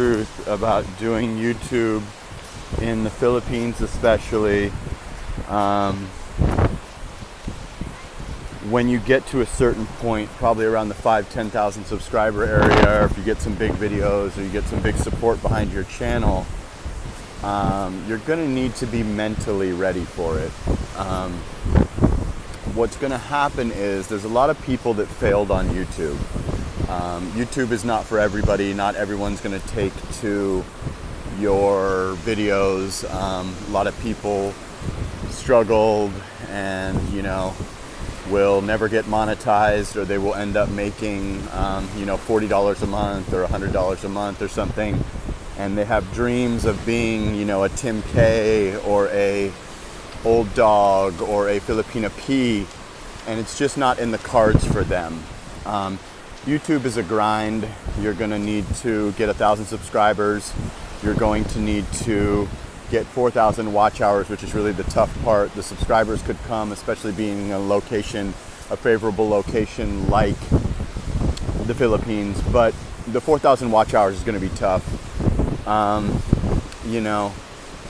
truth about doing YouTube in the Philippines, especially. When you get to a certain point, probably around the 5,000-10,000 subscriber area, or if you get some big videos or you get some big support behind your channel, you're gonna need to be mentally ready for it. What's gonna happen is there's a lot of people that failed on YouTube. YouTube is not for everybody. Not everyone's gonna take to your videos. A lot of people struggled and, will never get monetized, or they will end up making, $40 a month or $100 a month or something. And they have dreams of being, a Tim K or a Old Dog or a Filipina P, and it's just not in the cards for them. YouTube is a grind. You're gonna need to get 1,000 subscribers. You're going to need to get 4,000 watch hours, which is really the tough part. The subscribers could come, especially being a favorable location like the Philippines, but the 4,000 watch hours is gonna be tough.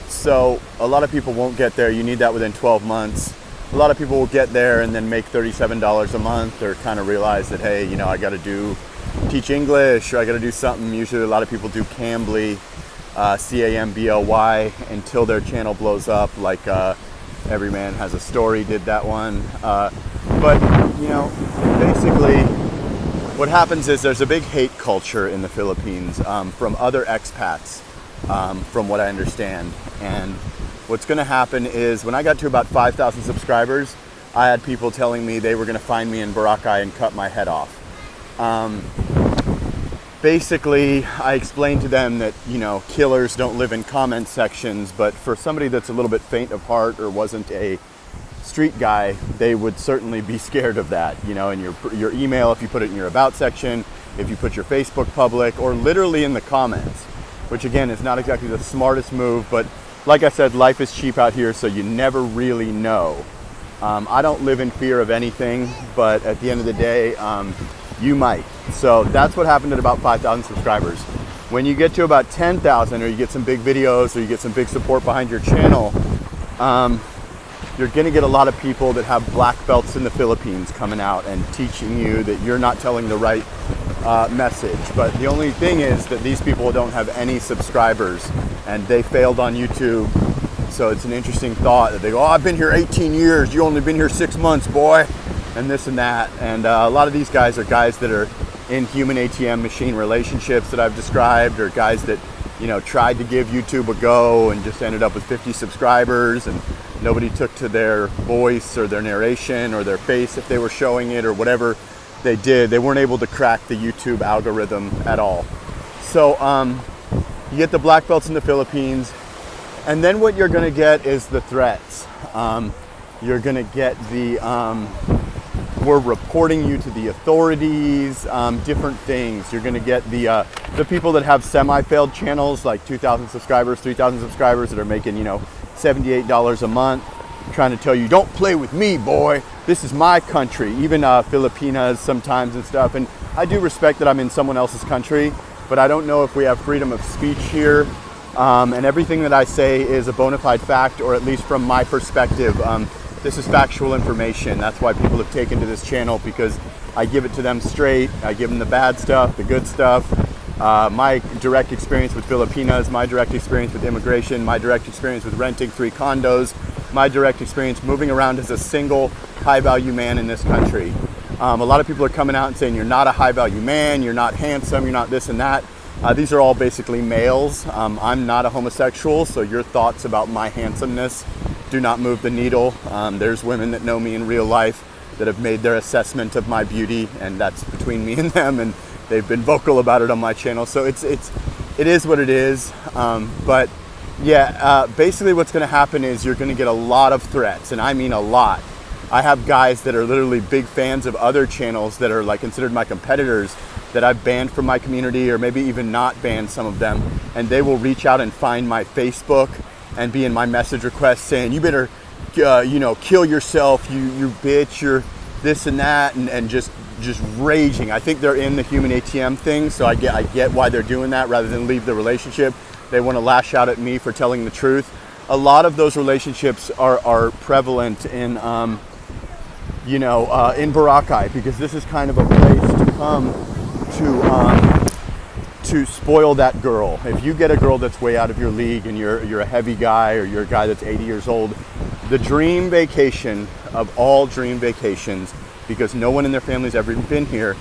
So a lot of people won't get there. You need that within 12 months. A lot of people will get there and then make $37 a month, or kind of realize that, hey, I got to teach English, or I got to do something. Usually a lot of people do Cambly, Cambly, until their channel blows up, like Every Man Has a Story did that one. But basically what happens is there's a big hate culture in the Philippines from other expats, from what I understand. And what's going to happen is when I got to about 5,000 subscribers, I had people telling me they were going to find me in Boracay and cut my head off. Basically, I explained to them that, killers don't live in comment sections, but for somebody that's a little bit faint of heart or wasn't a street guy, they would certainly be scared of that. In your email, if you put it in your about section, if you put your Facebook public, or literally in the comments, which again is not exactly the smartest move, but like I said, life is cheap out here, so you never really know. I don't live in fear of anything, but at the end of the day, you might. So that's what happened at about 5,000 subscribers. When you get to about 10,000, or you get some big videos, or you get some big support behind your channel, you're gonna get a lot of people that have black belts in the Philippines coming out and teaching you that you're not telling the right message. But the only thing is that these people don't have any subscribers, and they failed on YouTube. So it's an interesting thought that they go, I've been here 18 years, you only been here 6 months, boy, and this and that. And a lot of these guys are guys that are in human ATM machine relationships that I've described, or guys that tried to give YouTube a go and just ended up with 50 subscribers, and nobody took to their voice or their narration or their face if they were showing it, or whatever they did. They weren't able to crack the YouTube algorithm at all. So you get the black belts in the Philippines, and then what you're gonna get is the threats. You're gonna get the we're reporting you to the authorities, different things. You're gonna get the people that have semi-failed channels, like 2,000 subscribers, 3,000 subscribers, that are making, $78 a month, trying to tell you, don't play with me, boy. This is my country. Even Filipinas sometimes and stuff. And I do respect that I'm in someone else's country, but I don't know if we have freedom of speech here. And everything that I say is a bona fide fact, or at least from my perspective. This is factual information. That's why people have taken to this channel, because I give it to them straight. I give them the bad stuff, the good stuff. My direct experience with Filipinas, my direct experience with immigration, my direct experience with renting 3 condos, my direct experience moving around as a single high-value man in this country. A lot of people are coming out and saying, you're not a high-value man, you're not handsome, you're not this and that. These are all basically males. I'm not a homosexual, so your thoughts about my handsomeness do not move the needle. There's women that know me in real life that have made their assessment of my beauty, and that's between me and them, and they've been vocal about it on my channel. So it is what it is. But yeah, basically what's gonna happen is you're gonna get a lot of threats, and I mean a lot. I have guys that are literally big fans of other channels that are like considered my competitors, that I've banned from my community, or maybe even not banned some of them, and they will reach out and find my Facebook and be in my message request saying, you better kill yourself, you bitch, you're this and that, and just just raging. I think they're in the human ATM thing, so I get why they're doing that rather than leave the relationship. They want to lash out at me for telling the truth. A lot of those relationships are prevalent in, in Boracay, because this is kind of a place to come to spoil that girl. If you get a girl that's way out of your league and you're a heavy guy, or you're a guy that's 80 years old, the dream vacation of all dream vacations, because no one in their family's ever been here,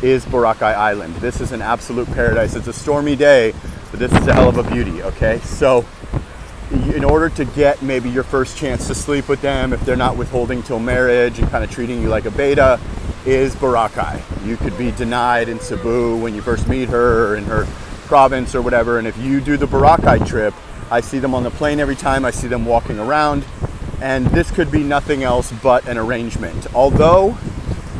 is Boracay Island. This is an absolute paradise. It's a stormy day, but this is a hell of a beauty, okay? So in order to get maybe your first chance to sleep with them, if they're not withholding till marriage and kind of treating you like a beta, is Boracay. You could be denied in Cebu when you first meet her, or in her province or whatever. And if you do the Boracay trip, I see them on the plane every time. I see them walking around. And this could be nothing else but an arrangement. Although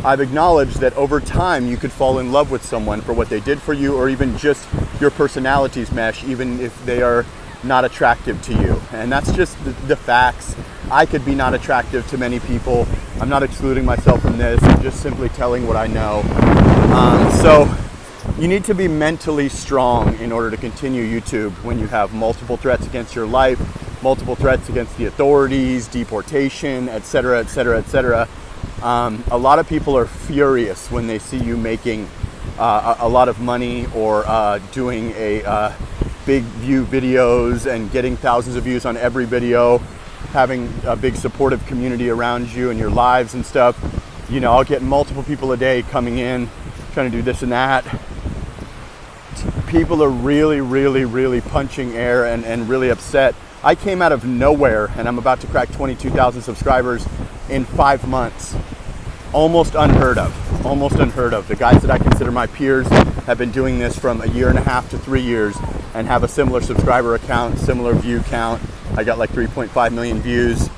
I've acknowledged that over time you could fall in love with someone for what they did for you, or even just your personalities mesh, even if they are not attractive to you. And that's just the facts. I could be not attractive to many people. I'm not excluding myself from this. I'm just simply telling what I know. So you need to be mentally strong in order to continue YouTube when you have multiple threats against your life, multiple threats against the authorities, deportation, etc., etc., etc. A lot of people are furious when they see you making a lot of money, or doing a big view videos and getting thousands of views on every video, having a big supportive community around you and your lives and stuff. You know, I'll get multiple people a day coming in, trying to do this and that. People are really, really, really punching air and really upset. I came out of nowhere, and I'm about to crack 22,000 subscribers in 5 months. Almost unheard of, almost unheard of. The guys that I consider my peers have been doing this from 1.5 to 3 years and have a similar subscriber account, similar view count. I got like 3.5 million views.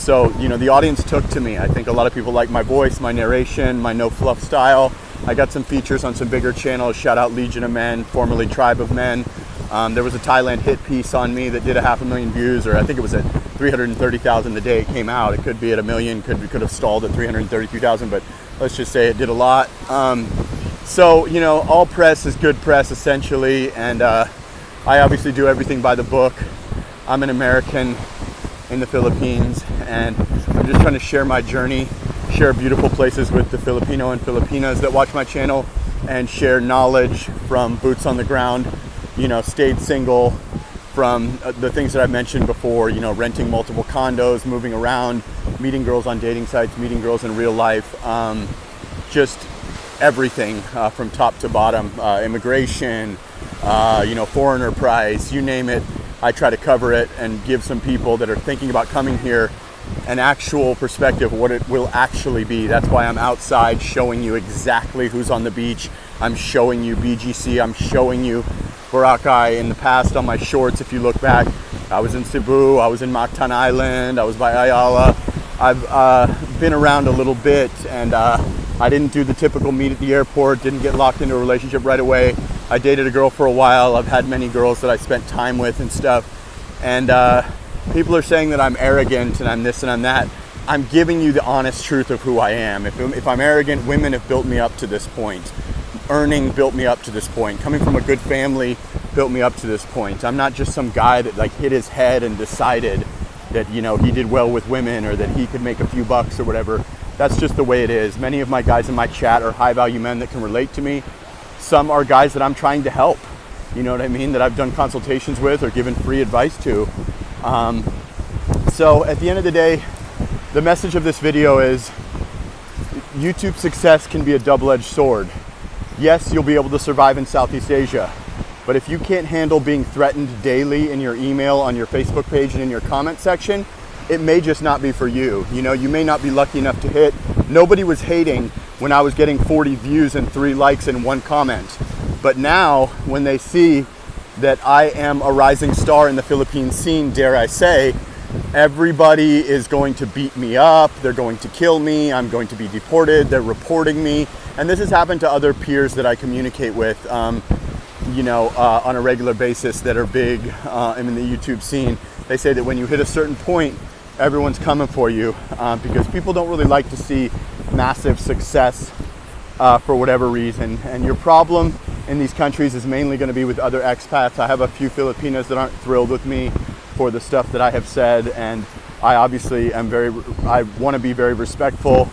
So, you know, the audience took to me. I think a lot of people like my voice, my narration, my no fluff style. I got some features on some bigger channels. Shout out Legion of Men, formerly Tribe of Men. There was a Thailand hit piece on me that did 500,000 views, or I think it was at 330,000 the day it came out. It could be at 1 million, could have stalled at 332,000, but let's just say it did a lot. So, you know, all press is good press essentially, and I obviously do everything by the book. I'm an American in the Philippines, and I'm just trying to share my journey, share beautiful places with the Filipino and Filipinas that watch my channel, and share knowledge from boots on the ground. You know, stayed single, from the things that I mentioned before, you know, renting multiple condos, moving around, meeting girls on dating sites, meeting girls in real life, just everything from top to bottom, immigration, you know, foreigner price, you name it. I try to cover it and give some people that are thinking about coming here an actual perspective of what it will actually be. That's why I'm outside showing you exactly who's on the beach. I'm showing you BGC. I'm showing you Boracay. In the past on my shorts, if you look back, I was in Cebu, I was in Mactan Island, I was by Ayala. I've been around a little bit, and I didn't do the typical meet at the airport, didn't get locked into a relationship right away. I dated a girl for a while. I've had many girls that I spent time with and stuff. And people are saying that I'm arrogant and I'm this and I'm that. I'm giving you the honest truth of who I am. If I'm arrogant, women have built me up to this point. Earning built me up to this point. Coming from a good family built me up to this point. I'm not just some guy that like hit his head and decided that, you know, he did well with women or that he could make a few bucks or whatever. That's just the way it is. Many of my guys in my chat are high value men that can relate to me. Some are guys that I'm trying to help, you know what I mean, that I've done consultations with or given free advice to. So at the end of the day, the message of this video is YouTube success can be a double-edged sword. Yes, you'll be able to survive in Southeast Asia, but if you can't handle being threatened daily in your email, on your Facebook page, and in your comment section, it may just not be for you. You know, you may not be lucky enough to hit. Nobody was hating when I was getting 40 views and 3 likes and 1 comment. But now, when they see that I am a rising star in the Philippine scene, dare I say, everybody is going to beat me up, they're going to kill me, I'm going to be deported, they're reporting me. And this has happened to other peers that I communicate with, you know, on a regular basis that are big in the YouTube scene. They say that when you hit a certain point, everyone's coming for you because people don't really like to see massive success for whatever reason. And your problem in these countries is mainly going to be with other expats. I have a few Filipinos that aren't thrilled with me for the stuff that I have said, and I obviously I want to be very respectful,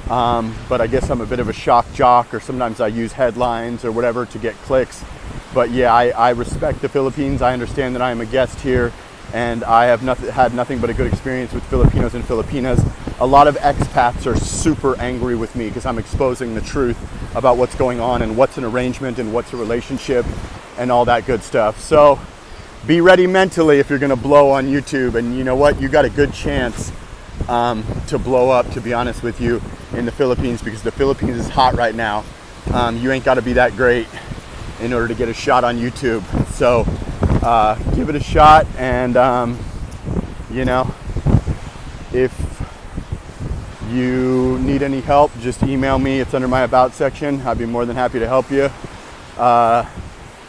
but I guess I'm a bit of a shock jock, or sometimes I use headlines or whatever to get clicks. But yeah, I respect the Philippines. I understand that I am a guest here, and I have had nothing but a good experience with Filipinos and Filipinas. A lot of expats are super angry with me because I'm exposing the truth about what's going on and what's an arrangement and what's a relationship and all that good stuff. So be ready mentally if you're going to blow on YouTube. And you know what? You got a good chance to blow up, to be honest with you, in the Philippines, because the Philippines is hot right now. You ain't got to be that great in order to get a shot on YouTube. So give it a shot, and you know, if you need any help, just email me. It's under my About section. I'd be more than happy to help you.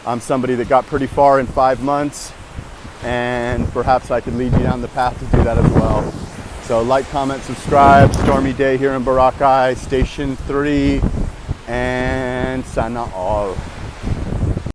I'm somebody that got pretty far in 5 months, and perhaps I could lead you down the path to do that as well. So like, comment, subscribe. Stormy day here in Boracay, Station 3, and sana all.